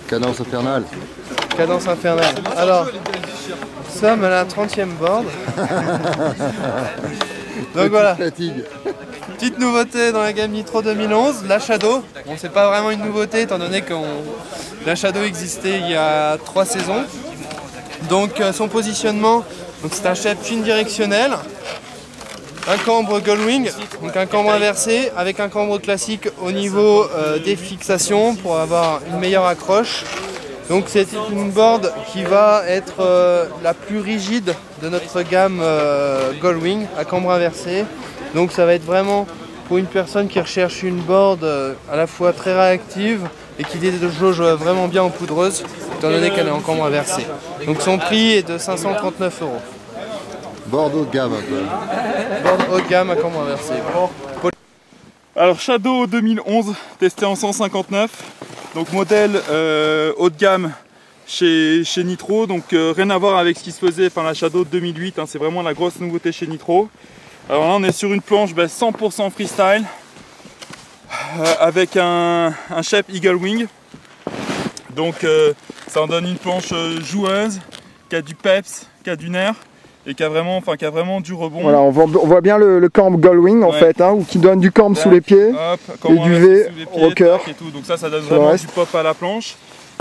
Cadence infernale. Cadence infernale. Alors, nous sommes à la 30e board. Donc voilà. Fatigue. Petite nouveauté dans la gamme Nitro 2011, la Shadow. Bon, c'est pas vraiment une nouveauté étant donné que la Shadow existait il y a 3 saisons. Donc son positionnement, c'est un shape unidirectionnel, un cambre Gullwing, donc un cambre inversé avec un cambre classique au niveau des fixations pour avoir une meilleure accroche. Donc c'est une board qui va être la plus rigide de notre gamme Gullwing à cambre inversé. Donc ça va être vraiment pour une personne qui recherche une board à la fois très réactive et qui déjauge vraiment bien en poudreuse, étant donné qu'elle est en cambre inversé. Donc son prix est de 539 €. Board haut de gamme un peu. Board haut de gamme à cambre inversé. Alors Shadow 2011, testé en 159, donc modèle haut de gamme chez Nitro, donc rien à voir avec ce qui se faisait, enfin la Shadow 2008, hein, c'est vraiment la grosse nouveauté chez Nitro. Alors là on est sur une planche 100% freestyle, avec un shape Eagle Wing, donc ça en donne une planche joueuse, qui a du peps, qui a du nerf, et qui a vraiment du rebond. Voilà, on voit bien le cambre Gullwing en fait, hein, ou qui donne du cambre sous les pieds, hop, et du V rocker et tout. Donc ça donne vraiment du pop à la planche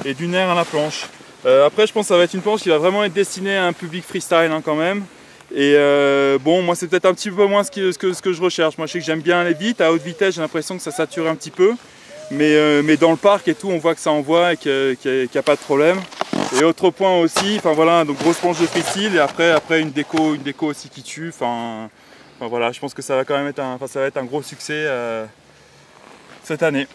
et du nerf à la planche. Après je pense que ça va être une planche qui va vraiment être destinée à un public freestyle, hein, quand même. Et bon, moi c'est peut-être un petit peu moins ce que je recherche. Moi je sais que j'aime bien les beats, à haute vitesse j'ai l'impression que ça sature un petit peu. Mais dans le parc et tout, on voit que ça envoie et qu'il n'y a pas de problème. Et autre point aussi, enfin voilà, donc grosse planche de freestyle et après une déco aussi qui tue. Enfin voilà, je pense que ça va quand même être un gros succès cette année.